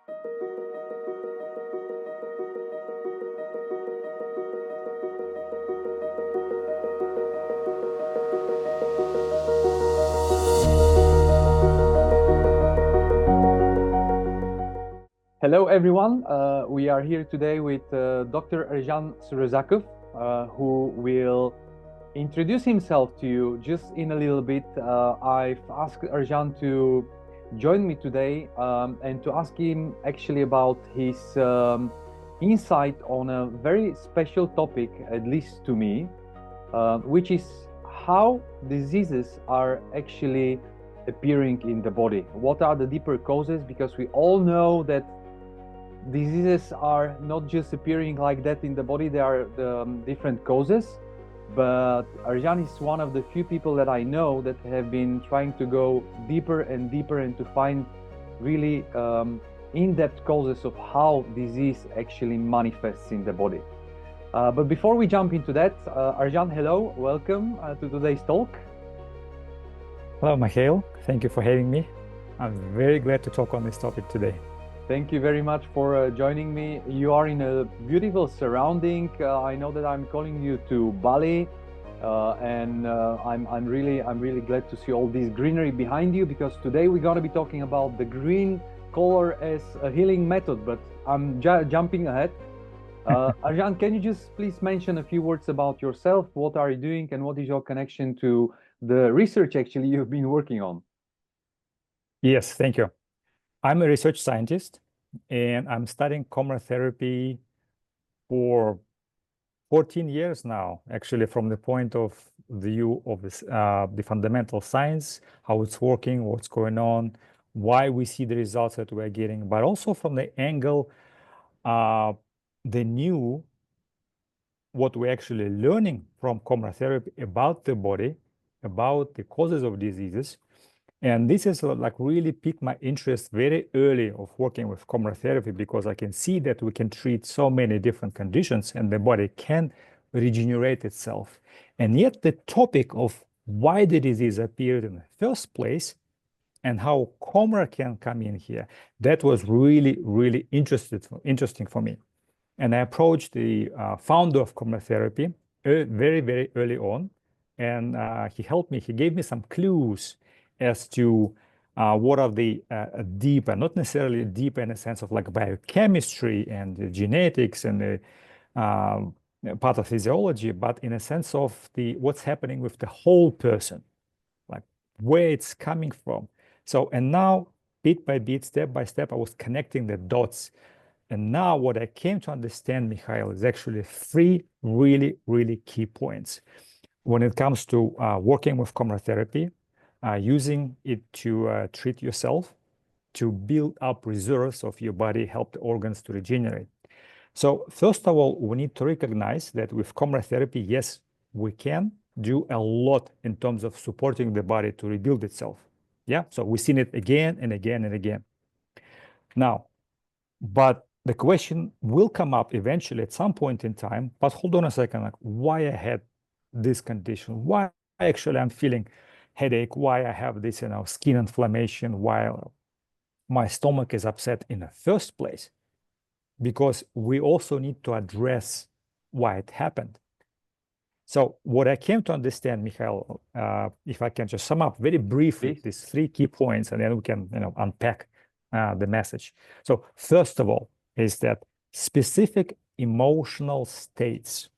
Hello, everyone. We are here today with Dr. Arzhan Surazakov, who will introduce himself to you just in a little bit. I've asked Arzhan to join me today and to ask him actually about his insight on a very special topic, at least to me, which is how diseases are actually appearing in the body. What are the deeper causes? Because we all know that diseases are not just appearing like that in the body, there are different causes. But Arzhan is one of the few people that I know that have been trying to go deeper and deeper and to find really in-depth causes of how disease actually manifests in the body. But before we jump into that, Arzhan, hello, welcome to today's talk. Hello, Mikhail. Thank you for having me. I'm very glad to talk on this topic today. Thank you very much for joining me. You are in a beautiful surrounding. I know that I'm calling you to Bali, and I'm really glad to see all this greenery behind you, because today we're going to be talking about the green color as a healing method. But I'm jumping ahead. Arzhan, can you just please mention a few words about yourself? What are you doing, and what is your connection to the research actually you've been working on? Yes, thank you. I'm a research scientist, and I'm studying coMra therapy for 14 years now, actually, from the point of view of this, the fundamental science, how it's working, what's going on, why we see the results that we're getting, but also from the angle, the new, what we're actually learning from coMra therapy about the body, about the causes of diseases. And this is like really piqued my interest very early of working with coMra therapy, because I can see that we can treat so many different conditions and the body can regenerate itself. And yet the topic of why the disease appeared in the first place and how coMra can come in here, that was really interesting for me. And I approached the founder of coMra therapy very early on, and he helped me. He gave me some clues as to what are the deeper, not necessarily deep in a sense of like biochemistry and the genetics and the pathophysiology, but in a sense of the what's happening with the whole person, like where it's coming from. So, and now bit by bit, step by step, I was connecting the dots. And now what I came to understand, Mikhail, is actually three really key points when it comes to working with coMra therapy. Using it to treat yourself, to build up reserves of your body, help the organs to regenerate. So first of all, we need to recognize that with coMra therapy, yes, we can do a lot in terms of supporting the body to rebuild itself. Yeah, so we've seen it again and again and again. Now, but the question will come up eventually at some point in time, but hold on a second, like why I had this condition, why actually I'm feeling headache, why I have this, skin inflammation, why my stomach is upset in the first place, because we also need to address why it happened. So what I came to understand, Mikhail, if I can just sum up very briefly these three key points, and then we can unpack the message. So first of all is that specific emotional states,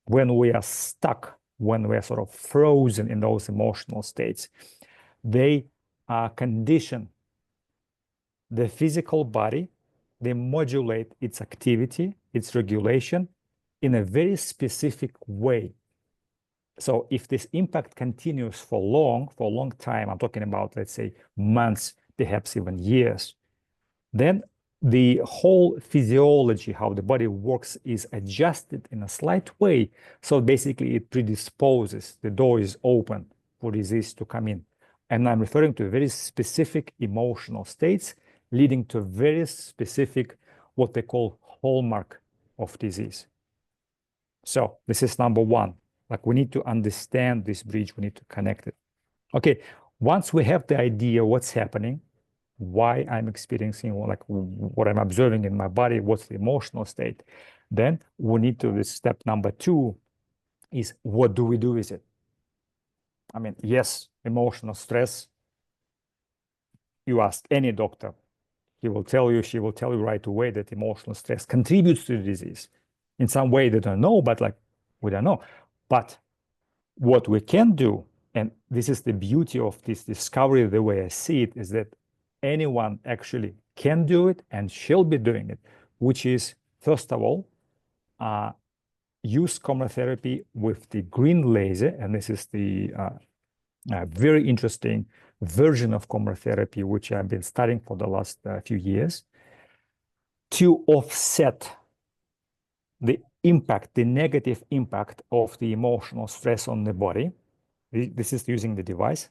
when we are stuck, when we're sort of frozen in those emotional states, they condition the physical body, they modulate its activity, its regulation in a very specific way. So if this impact continues for a long time, I'm talking about, let's say, months, perhaps even years, then the whole physiology, how the body works, is adjusted in a slight way. So basically it predisposes, the door is open for disease to come in. And I'm referring to very specific emotional states leading to very specific, what they call hallmark of disease. So this is number one. Like we need to understand this bridge, we need to connect it. Okay, once we have the idea what's happening, why I'm experiencing, like what I'm observing in my body, what's the emotional state. Then we need to, this step number 2 is what do we do with it? I mean, yes, emotional stress. You ask any doctor, he will tell you, she will tell you right away that emotional stress contributes to the disease. In some way they don't know, but like we don't know. But what we can do, and this is the beauty of this discovery, the way I see it, is that anyone actually can do it and shall be doing it, which is, first of all, use coMra therapy with the green laser. And this is the very interesting version of coMra therapy, which I've been studying for the last few years, to offset the impact, the negative impact of the emotional stress on the body. This is using the device.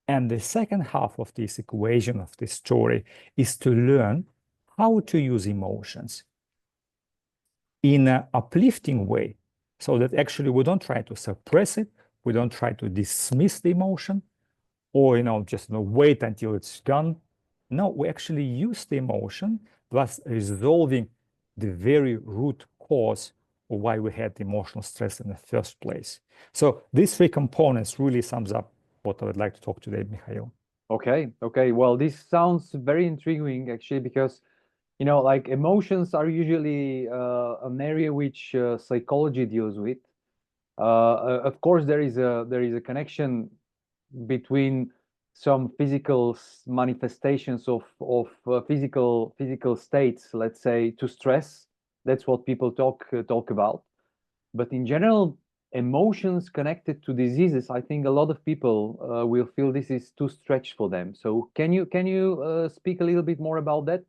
And the second half of this equation, of this story, is to learn how to use emotions in an uplifting way, so that actually we don't try to suppress it, we don't try to dismiss the emotion, or just wait until it's gone. No, we actually use the emotion, thus resolving the very root cause of why we had emotional stress in the first place. So these 3 components really sums up what I would like to talk today, Mikhail. Okay. Well, this sounds very intriguing actually, because like emotions are usually an area which psychology deals with. Of course, there is a connection between some physical manifestations of physical states, let's say, to stress. That's what people talk about. But in general, emotions connected to diseases, I think a lot of people will feel this is too stretched for them. So can you speak a little bit more about that?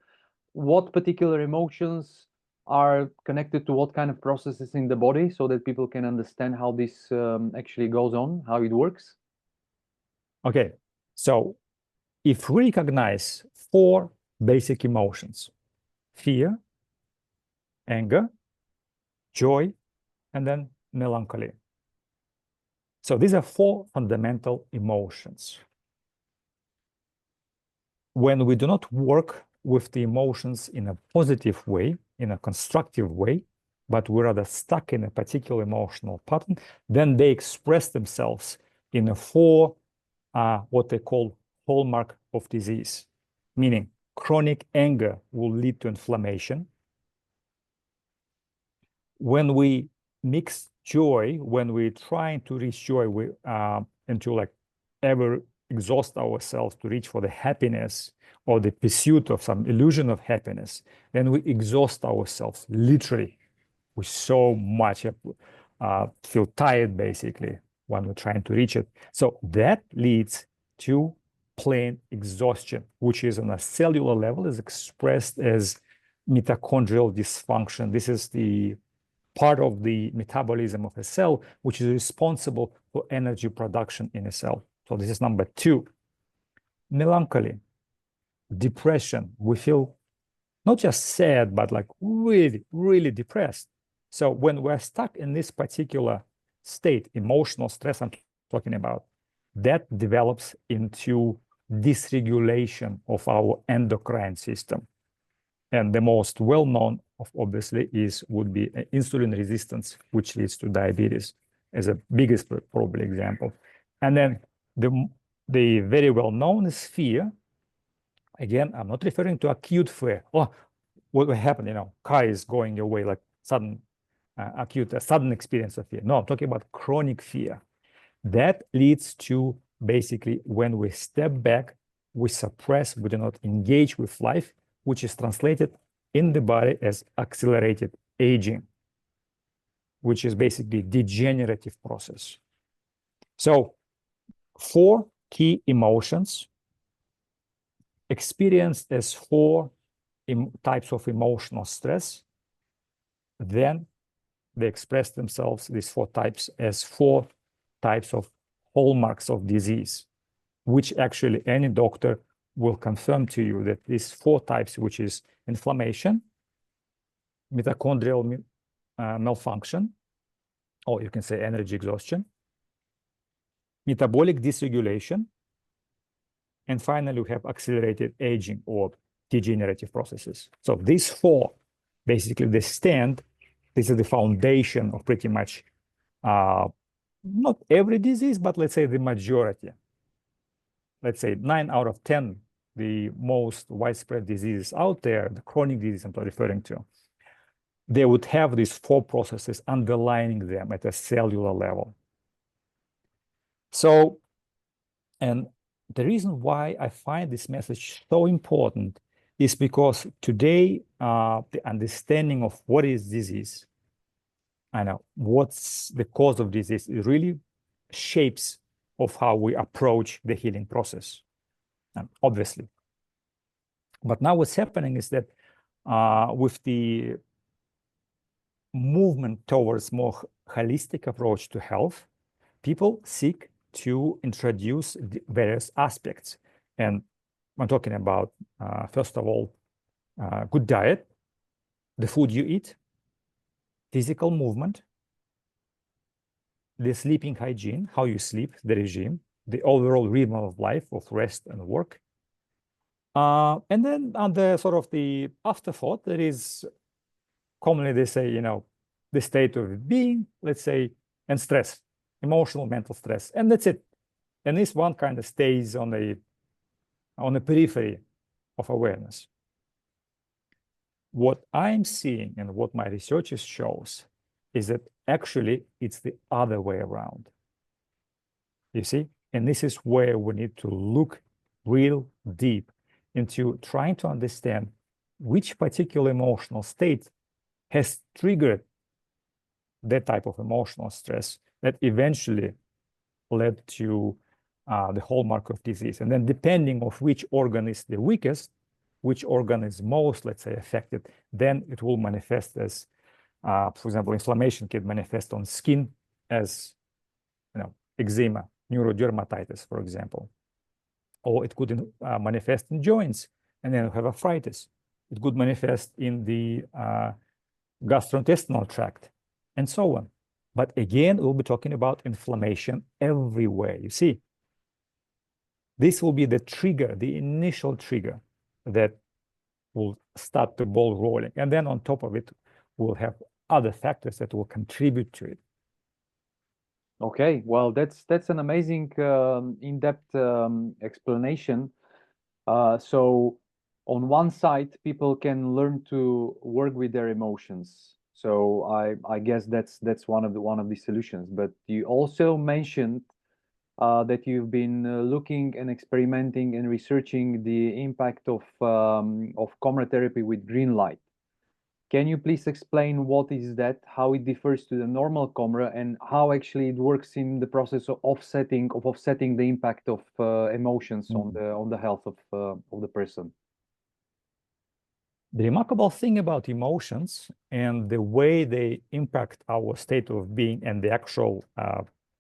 What particular emotions are connected to what kind of processes in the body, so that people can understand how this actually goes on, how it works? Okay, so if we recognize 4 basic emotions: fear, anger, joy, and then melancholy. So these are 4 fundamental emotions. When we do not work with the emotions in a positive way, in a constructive way, but we're rather stuck in a particular emotional pattern, then they express themselves in a 4 what they call hallmark of disease, meaning chronic anger will lead to inflammation. When we mix joy, when we're trying to reach joy, we into like ever exhaust ourselves to reach for the happiness or the pursuit of some illusion of happiness, then we exhaust ourselves literally. We so much feel tired basically when we're trying to reach it. So that leads to plain exhaustion, which is on a cellular level is expressed as mitochondrial dysfunction. This is the part of the metabolism of a cell, which is responsible for energy production in a cell. So this is number 2. Melancholy, depression. We feel not just sad, but like really, really depressed. So when we're stuck in this particular state, emotional stress I'm talking about, that develops into dysregulation of our endocrine system. And the most well-known of obviously would be insulin resistance, which leads to diabetes as a biggest probably example. And then the very well-known is fear. Again, I'm not referring to acute fear. Oh, what will happen? Car is going away, like sudden sudden experience of fear. No, I'm talking about chronic fear. That leads to basically when we step back, we suppress, we do not engage with life, which is translated in the body as accelerated aging, which is basically degenerative process. So 4 key emotions experienced as 4 types of emotional stress, then they express themselves, these 4 types, as 4 types of hallmarks of disease, which actually any doctor will confirm to you that these 4 types, which is inflammation, mitochondrial malfunction, or you can say energy exhaustion, metabolic dysregulation, And finally, we have accelerated aging or degenerative processes. So these four, basically, this is the foundation of pretty much not every disease, but let's say the majority. Let's say 9 out of 10, the most widespread diseases out there, the chronic disease I'm referring to, they would have these four processes underlying them at a cellular level. So, and the reason why I find this message so important is because today, the understanding of what is disease, what's the cause of disease, it really shapes of how we approach the healing process, obviously. But now what's happening is that with the movement towards more holistic approach to health, people seek to introduce the various aspects. And I'm talking about, first of all, good diet, the food you eat, physical movement, the sleeping hygiene, how you sleep, the regime, the overall rhythm of life of rest and work. And then on the sort of the afterthought, there is commonly they say, the state of being, let's say, and stress, emotional, mental stress, and that's it. And this one kind of stays on the periphery of awareness. What I'm seeing and what my research shows is that actually it's the other way around. You see? And this is where we need to look real deep into trying to understand which particular emotional state has triggered that type of emotional stress that eventually led to the hallmark of disease. And then depending on which organ is the weakest, which organ is most, let's say, affected, then it will manifest as, for example, inflammation can manifest on skin as, eczema, neurodermatitis, for example. Or it could manifest in joints, and then have arthritis. It could manifest in the gastrointestinal tract, and so on. But again, we'll be talking about inflammation everywhere. You see, this will be the trigger, the initial trigger that will start the ball rolling. And then on top of it, we'll have other factors that will contribute to it. Okay, well, that's an amazing in-depth explanation. So on one side, people can learn to work with their emotions. So I guess that's one of the solutions. But you also mentioned that you've been looking and experimenting and researching the impact of coMra therapy with green light. Can you please explain what is that, how it differs to the normal coMra, and how actually it works in the process of offsetting the impact of emotions on the health of the person? The remarkable thing about emotions and the way they impact our state of being and the actual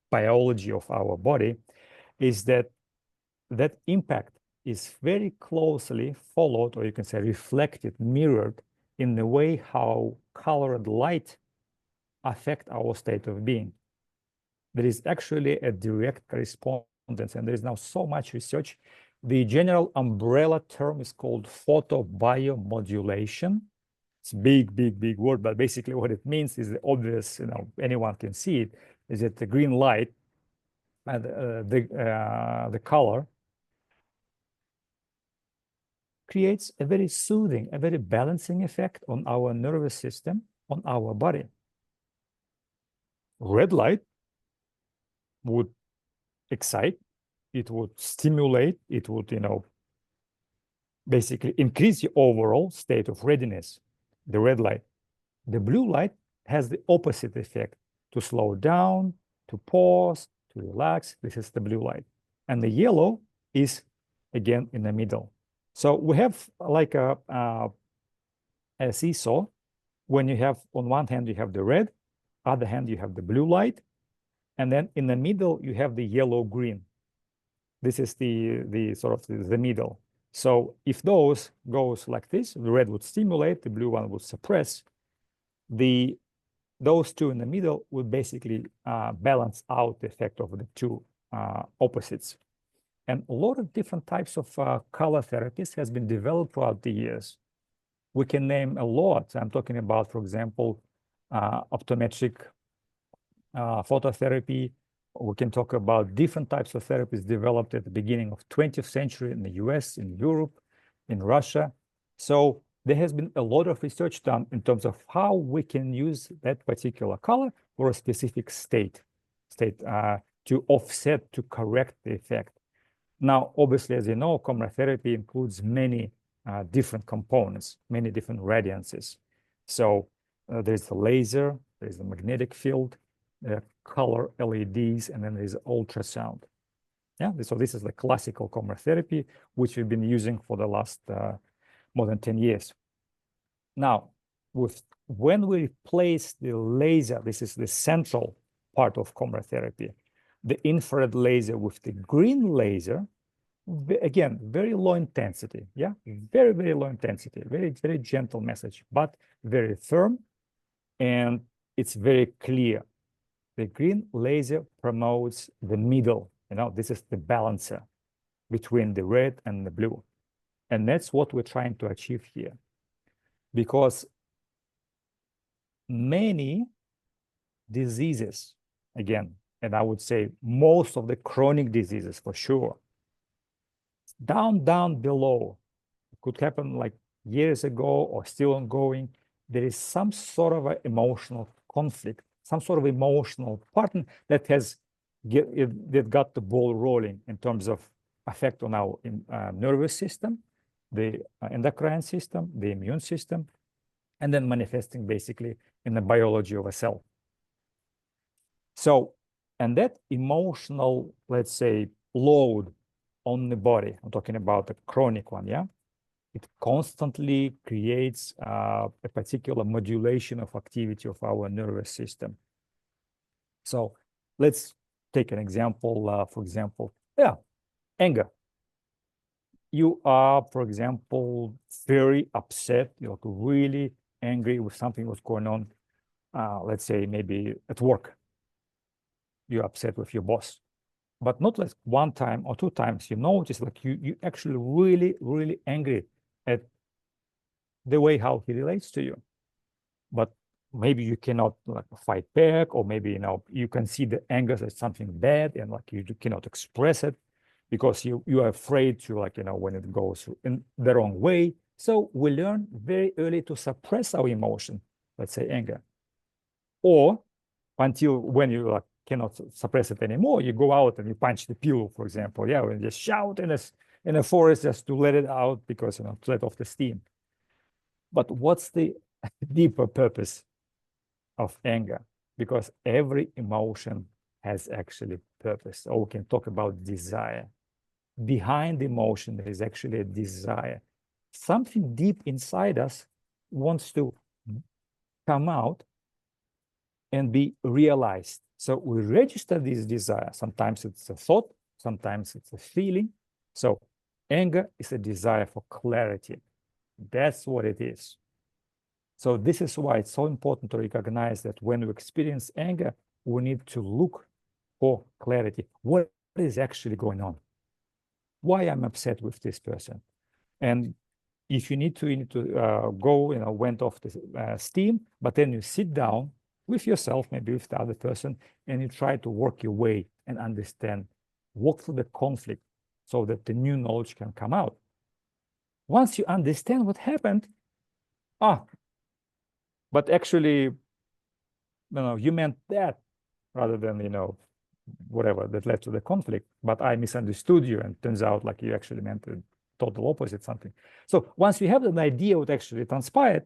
biology of our body is that that impact is very closely followed, or you can say reflected, mirrored in the way how colored light affect our state of being. There is actually a direct correspondence, and there is now so much research. The general umbrella term is called photobiomodulation. It's a big, big, big word, but basically what it means is the obvious, anyone can see it, is that the green light and the color creates a very soothing, a very balancing effect on our nervous system, on our body. Red light would excite, it would stimulate, it would, basically increase the overall state of readiness, the red light. The blue light has the opposite effect, to slow down, to pause, to relax. This is the blue light. And the yellow is, again, in the middle. So we have like a seesaw. When you have, on one hand, you have the red, other hand, you have the blue light, and then in the middle, you have the yellow-green. This is the sort of the middle. So if those goes like this, the red would stimulate, the blue one would suppress. Those two in the middle would basically balance out the effect of the two opposites. And a lot of different types of color therapies has been developed throughout the years. We can name a lot. I'm talking about, for example, optometric phototherapy. We can talk about different types of therapies developed at the beginning of 20th century in the US, in Europe, in Russia. So there has been a lot of research done in terms of how we can use that particular color for a specific state to offset, to correct the effect. Now, obviously, as you know, coMra therapy includes many different components, many different radiances. So there's the laser, there's the magnetic field, color LEDs, and then there's ultrasound. Yeah, so this is the classical coMra therapy, which we've been using for the last more than 10 years. Now, when we replace the laser, this is the central part of coMra therapy, the infrared laser with the green laser, again, very low intensity, yeah, very, very low intensity, very, very gentle message, but very firm, and it's very clear. The green laser promotes the middle, this is the balancer between the red and the blue. And that's what we're trying to achieve here. Because many diseases, again, and I would say most of the chronic diseases for sure, down below, it could happen like years ago or still ongoing, there is some sort of an emotional conflict, some sort of emotional pattern that got the ball rolling in terms of effect on our nervous system, the endocrine system, the immune system, and then manifesting basically in the biology of a cell. So, and that emotional, let's say, load on the body, I'm talking about the chronic one, yeah? It constantly creates a particular modulation of activity of our nervous system. So let's take an example, for example, anger. You are, for example, very upset, you're really angry with something that's going on, let's say maybe at work. You're upset with your boss, but not like one time or two times. You notice like you actually really, really angry at the way how he relates to you. But maybe you cannot like fight back, or maybe you can see the anger as something bad and like you cannot express it because you are afraid to when it goes in the wrong way. So we learn very early to suppress our emotion, let's say anger, or until when you cannot suppress it anymore, you go out and you punch the pillow, for example, and just shout in a forest just to let it out because to let off the steam. But what's the deeper purpose of anger? Because every emotion has actually purpose. Or we can talk about desire. Behind the emotion, there is actually a desire. Something deep inside us wants to come out and be realized. So we register this desire. Sometimes it's a thought, sometimes it's a feeling. So anger is a desire for clarity. That's what it is. So this is why it's so important to recognize that when we experience anger, we need to look for clarity. What is actually going on? Why I'm upset with this person? And if you need to go, went off the steam, but then you sit down with yourself, maybe with the other person, and you try to work your way and understand, walk through the conflict so that the new knowledge can come out. Once you understand what happened, but actually, you meant that rather than, whatever that led to the conflict, but I misunderstood you, and turns out like you actually meant the total opposite something. So once we have an idea what actually transpired,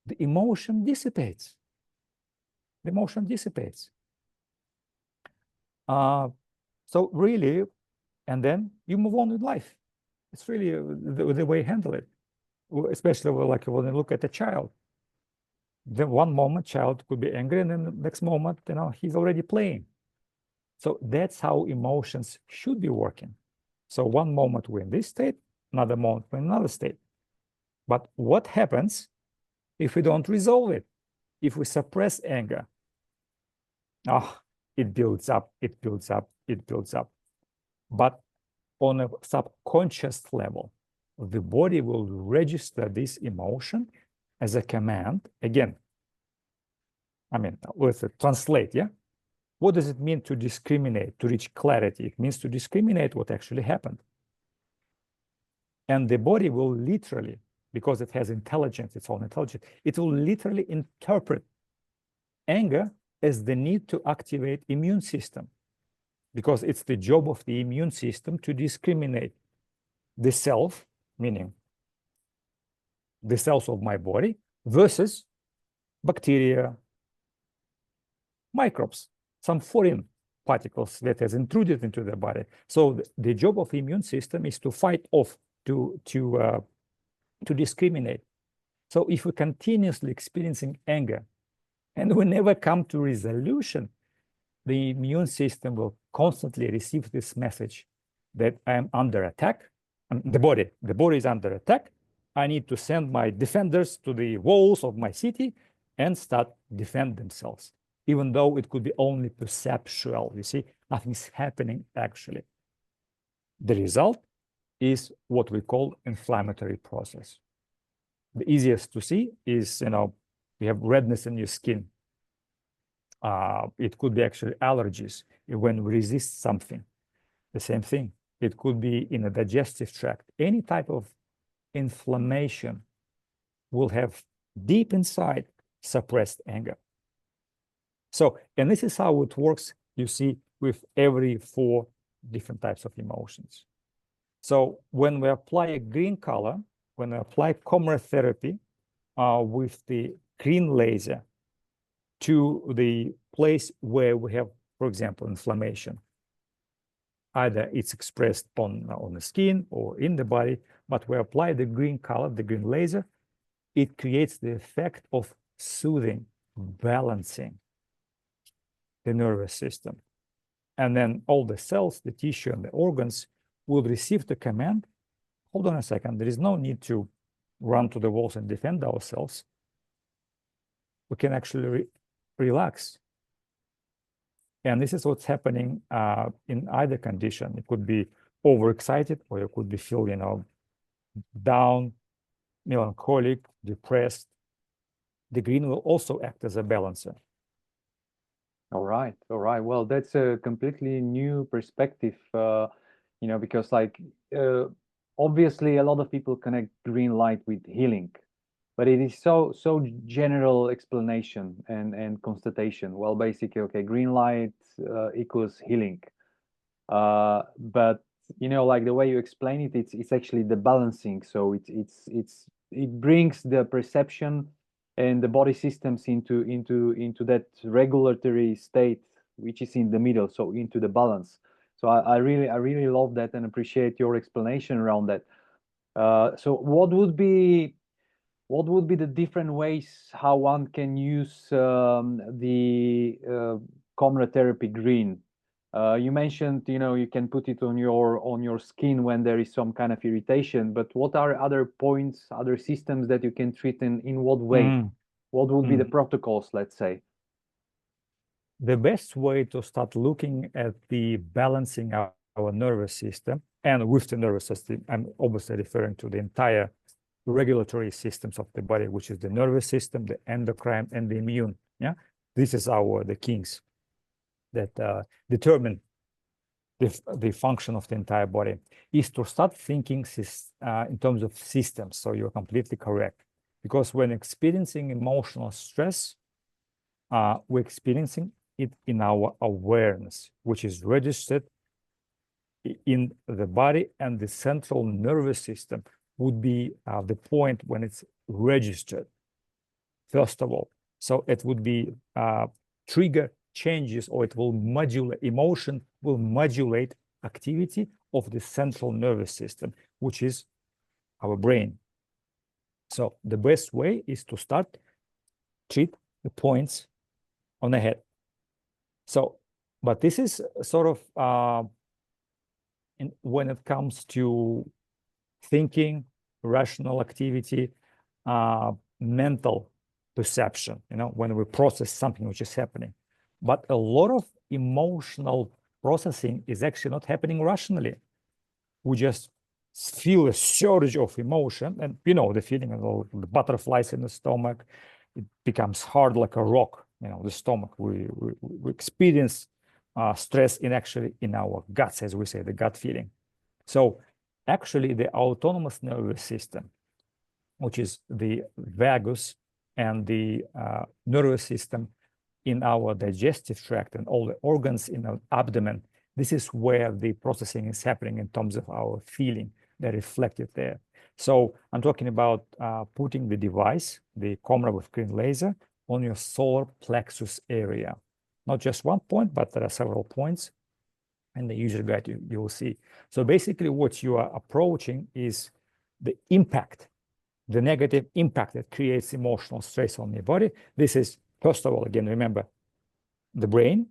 the emotion dissipates. The emotion dissipates. So really, and then you move on with life. It's really the way you handle it, especially like when you look at a child. Then one moment child could be angry, and then the next moment, he's already playing. So that's how emotions should be working. So one moment we're in this state, another moment we're in another state. But what happens if we don't resolve it? If we suppress anger? It builds up, it builds up, it builds up. But on a subconscious level, the body will register this emotion as a command. Again, I mean, let's translate, yeah? What does it mean to discriminate, to reach clarity? It means to discriminate what actually happened. And the body will literally, because it has intelligence, its own intelligence, it will literally interpret anger as the need to activate immune system, because it's the job of the immune system to discriminate the self, meaning the cells of my body, versus bacteria, microbes, some foreign particles that has intruded into the body. So the job of the immune system is to fight off, to discriminate. So if we're continuously experiencing anger and we never come to resolution, the immune system will constantly receive this message that I am under attack. The body is under attack. I need to send my defenders to the walls of my city and start defend themselves, even though it could be only perceptual. You see, nothing's happening actually. The result is what we call inflammatory process. The easiest to see is, you have redness in your skin. It could be actually allergies when we resist something. The same thing. It could be in a digestive tract. Any type of inflammation will have deep inside suppressed anger. So, and this is how it works, you see, with every 4 different types of emotions. So when we apply a green color, when we apply coMra therapy with the green laser to the place where we have, for example, inflammation, either it's expressed on the skin or in the body, but we apply the green color, the green laser, it creates the effect of soothing, balancing the nervous system. And then all the cells, the tissue, and the organs will receive the command, hold on a second, there is no need to run to the walls and defend ourselves. We can actually relax. And this is what's happening in either condition. It could be overexcited, or you could be feel, down, melancholic, depressed. The green will also act as a balancer. All right. Well, that's a completely new perspective, because obviously a lot of people connect green light with healing, but it is so general explanation and constatation. Well, basically, okay, green light equals healing. But like the way you explain it, it's actually the balancing. So it brings the perception and the body systems into that regulatory state, which is in the middle, so into the balance. So I really love that and appreciate your explanation around that. So what would be the different ways how one can use the coMra therapy green? You mentioned, you can put it on your skin when there is some kind of irritation, but what are other points, other systems that you can treat in what way? What would be the protocols, let's say? The best way to start looking at the balancing our nervous system, and with the nervous system, I'm obviously referring to the entire regulatory systems of the body, which is the nervous system, the endocrine, and the immune. Yeah, this is the kings that determine the function of the entire body, is to start thinking in terms of systems. So you're completely correct, because when experiencing emotional stress, we're experiencing it in our awareness, which is registered in the body, and the central nervous system would be the point when it's registered, first of all. So it would be trigger changes, or it will modulate, emotion will modulate activity of the central nervous system, which is our brain. So the best way is to start treat the points on the head. So, but this is sort of when it comes to thinking, rational activity, mental perception, when we process something which is happening. But a lot of emotional processing is actually not happening rationally. We just feel a surge of emotion, and you know the feeling of all the butterflies in the stomach. It becomes hard like a rock, you know, the stomach. We experience stress in our guts, as we say, the gut feeling. So actually the autonomous nervous system, which is the vagus and the nervous system in our digestive tract and all the organs in our abdomen, this is where the processing is happening in terms of our feeling. They're reflected there. So I'm talking about putting the device, the coMra with green laser, on your solar plexus area. Not just one point, but there are several points. And the user guide you will see. So basically what you are approaching is the impact, the negative impact that creates emotional stress on your body. This is, first of all, again, remember, the brain,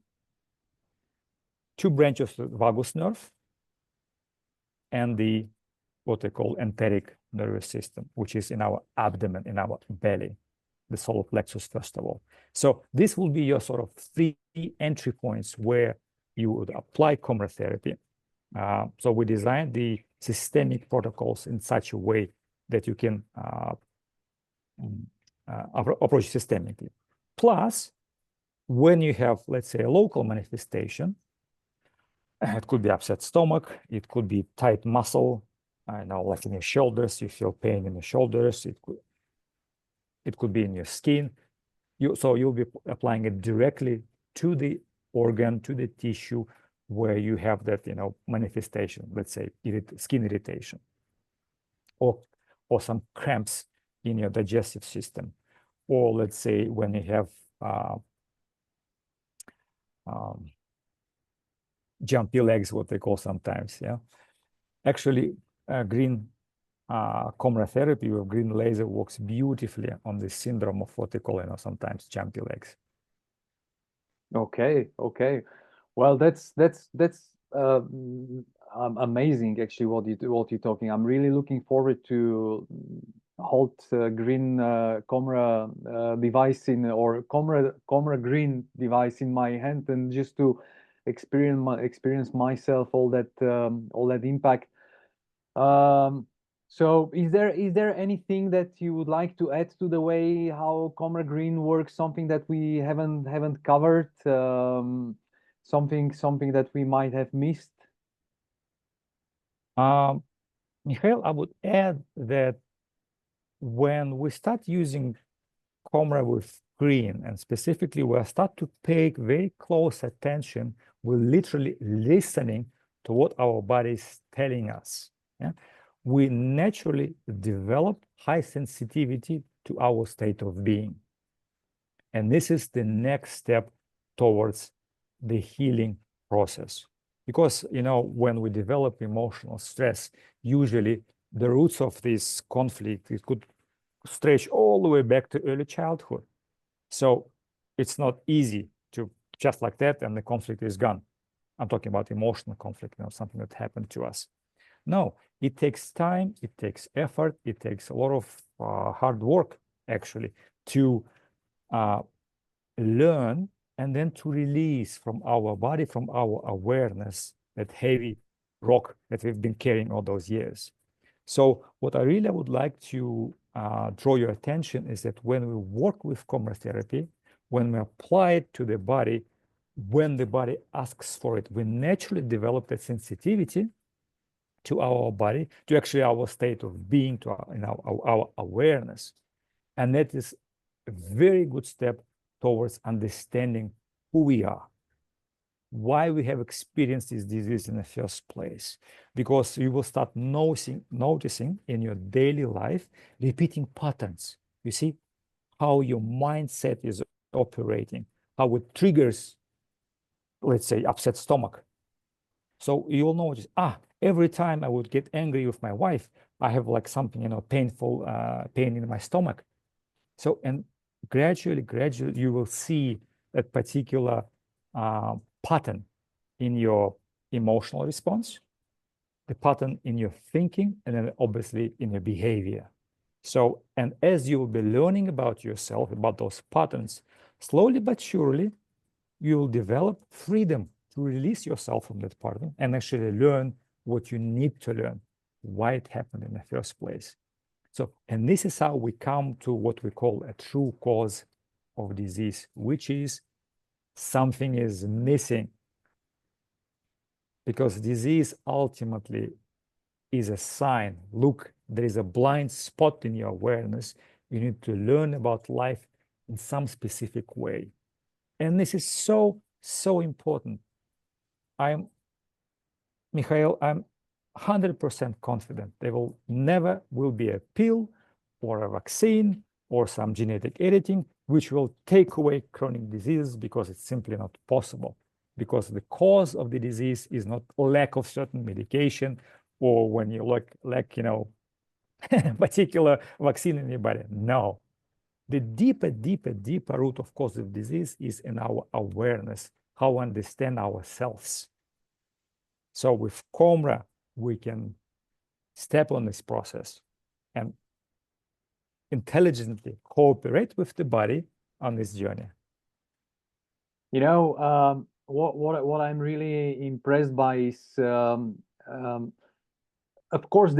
2 branches of the vagus nerve, and the what they call enteric nervous system, which is in our abdomen, in our belly, the solar plexus, first of all. So this will be your sort of 3 entry points where you would apply coMra therapy. So we designed the systemic protocols in such a way that you can approach systemically. Plus, when you have, let's say, a local manifestation, it could be upset stomach, it could be tight muscle, I know, like in your shoulders, you feel pain in the shoulders, it could be in your skin. So you'll be applying it directly to the organ, to the tissue where you have that, you know, manifestation, let's say skin irritation, or some cramps in your digestive system, or let's say when you have jumpy legs, what they call sometimes, yeah. Actually, green coMra therapy with green laser works beautifully on the syndrome of what they call, you know, sometimes jumpy legs. Okay. Well, that's amazing. Actually, what you're talking. I'm really looking forward to hold green coMra device or coMra green device in my hand, and just to experience myself all that impact. So is there anything that you would like to add to the way how coMra green works? Something that we haven't covered? Something that we might have missed? Mikhail, I would add that when we start using coMra with green, and specifically we start to pay very close attention, we're literally listening to what our body is telling us. Yeah? We naturally develop high sensitivity to our state of being. And this is the next step towards the healing process. Because, you know, when we develop emotional stress, usually the roots of this conflict, it could stretch all the way back to early childhood. So it's not easy to just like that and the conflict is gone. I'm talking about emotional conflict, you know, something that happened to us. No, it takes time, it takes effort, it takes a lot of hard work, actually, to learn and then to release from our body, from our awareness, that heavy rock that we've been carrying all those years. So what I really would like to draw your attention is that when we work with coMra therapy, when we apply it to the body, when the body asks for it, we naturally develop that sensitivity to our body, to actually our state of being, to our awareness. And that is a very good step towards understanding who we are, why we have experienced this disease in the first place. Because you will start noticing in your daily life repeating patterns. You see how your mindset is operating, how it triggers, let's say, upset stomach. So you'll notice, every time I would get angry with my wife, I have like something, you know, painful pain in my stomach. So, and gradually, you will see that particular pattern in your emotional response, the pattern in your thinking, and then obviously in your behavior. So, and as you will be learning about yourself, about those patterns, slowly but surely, you will develop freedom to release yourself from that pattern and actually learn what you need to learn, why it happened in the first place. So, and this is how we come to what we call a true cause of disease, which is something is missing. Because disease ultimately is a sign. Look, there is a blind spot in your awareness. You need to learn about life in some specific way. And this is so, so important. Mikhail, I'm 100% confident there will never be a pill or a vaccine or some genetic editing which will take away chronic diseases, because it's simply not possible. Because the cause of the disease is not lack of certain medication, or when you lack, particular vaccine in your body. No. The deeper root of cause of disease is in our awareness, how we understand ourselves. So with coMra, we can step on this process and intelligently cooperate with the body on this journey. What I'm really impressed by is, of course,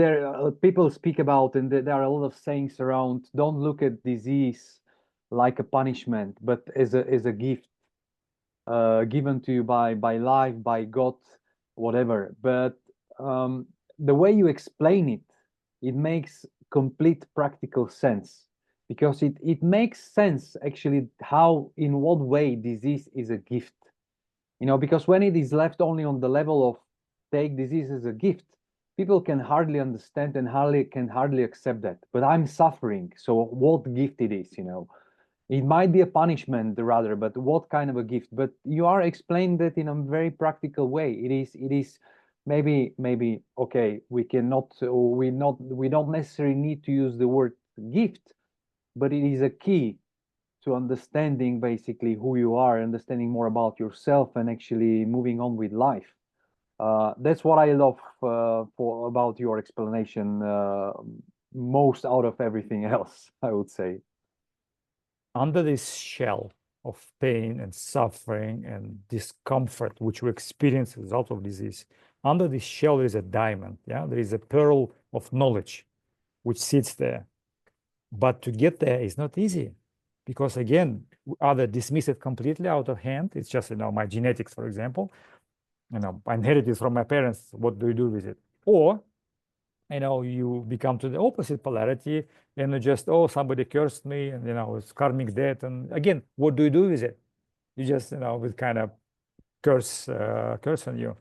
people speak about, and there are a lot of sayings around, don't look at disease like a punishment, but as a gift given to you by life, by God, whatever. But the way you explain it, it makes complete practical sense, because it makes sense actually in what way disease is a gift. Because when it is left only on the level of take disease as a gift, people can hardly understand and can hardly accept that. But I'm suffering, so what gift it is, It might be a punishment rather, but what kind of a gift? But you are explaining that in a very practical way. It is maybe okay. We don't necessarily need to use the word gift, but it is a key to understanding basically who you are, understanding more about yourself, and actually moving on with life. That's what I love about your explanation, most out of everything else, I would say. Under this shell of pain and suffering and discomfort, which we experience as a result of disease, under this shell is a diamond. Yeah, there is a pearl of knowledge which sits there. But to get there is not easy, because again, either dismiss it completely out of hand. It's just, my genetics, for example, I inherited from my parents. What do you do with it? Or, you become to the opposite polarity and you just, somebody cursed me, and, it's karmic debt. And again, what do you do with it? You just, with kind of curse on you.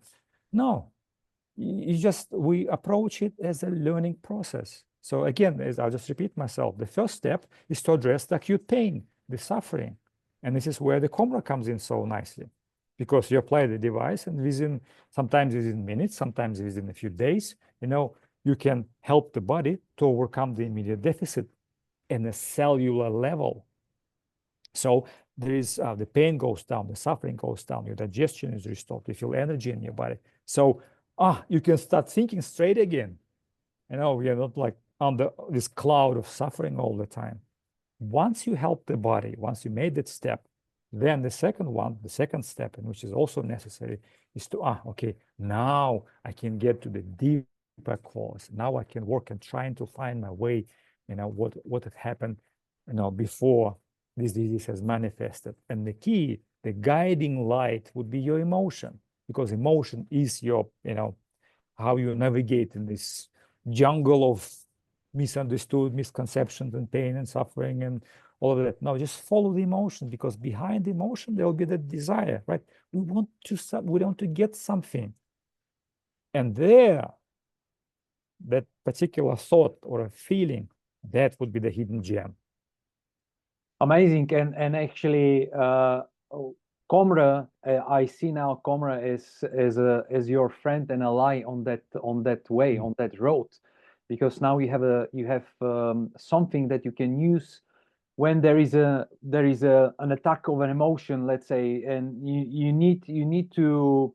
No, we approach it as a learning process. So again, as I'll just repeat myself, the first step is to address the acute pain, the suffering. And this is where the coMra comes in so nicely, because you apply the device, and sometimes within minutes, sometimes within a few days, you can help the body to overcome the immediate deficit in a cellular level. So there is the pain goes down, the suffering goes down, your digestion is restored, you feel energy in your body. So you can start thinking straight again. We are not like under this cloud of suffering all the time. Once you help the body, once you made that step, then the second step, and which is also necessary, is to, okay, now I can get to the deeper cause. Now I can work and trying to find my way, what had happened, before this disease has manifested. And the key, the guiding light would be your emotion, because emotion is your, how you navigate in this jungle of misunderstood, misconceptions, and pain and suffering and all of that. Now just follow the emotion, because behind the emotion there will be the desire, right? We want to get something, and there, that particular thought or a feeling, that would be the hidden gem. Amazing. And actually, coMra, I see now coMra as your friend and ally on that way, on that road, because now you have something that you can use when there is an attack of an emotion, let's say, and you need to,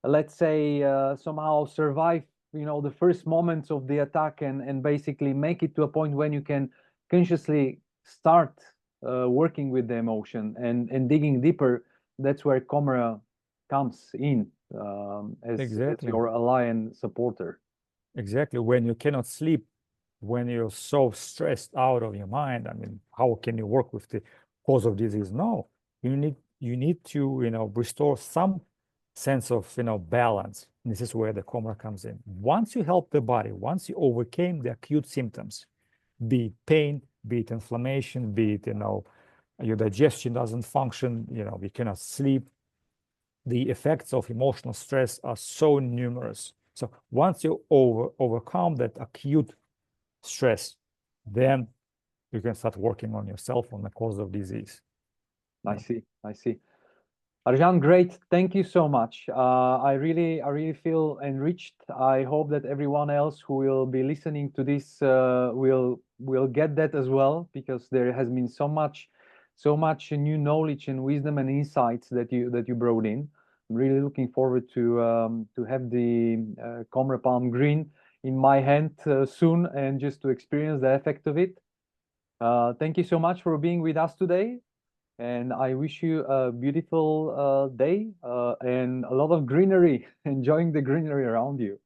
let's say, somehow survive the first moments of the attack, and basically make it to a point when you can consciously start working with the emotion and digging deeper. That's where coMra comes in as Exactly. your ally and supporter. Exactly. When you cannot sleep, when you're so stressed out of your mind, I mean, how can you work with the cause of disease? No, you need to, restore some sense of, balance. And this is where the coMra comes in. Once you help the body, once you overcame the acute symptoms, be it pain, be it inflammation, be it, your digestion doesn't function, you cannot sleep, the effects of emotional stress are so numerous. So once you overcome that acute stress, then you can start working on yourself, on the cause of disease. I see. Arzhan, great. Thank you so much. I really feel enriched. I hope that everyone else who will be listening to this will get that as well, because there has been so much new knowledge and wisdom and insights that you brought in. I'm really looking forward to have the coMra Palm Green in my hand soon, and just to experience the effect of it. Thank you so much for being with us today. And I wish you a beautiful day and a lot of greenery, enjoying the greenery around you.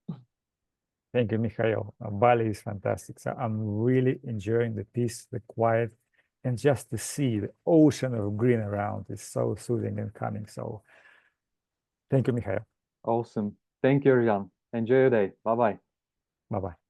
Thank you, Mikhail. Bali is fantastic. So I'm really enjoying the peace, the quiet, and just to see the ocean of green around is so soothing and calming. So thank you, Mikhail. Awesome. Thank you, Jan. Enjoy your day. Bye-bye. Bye-bye.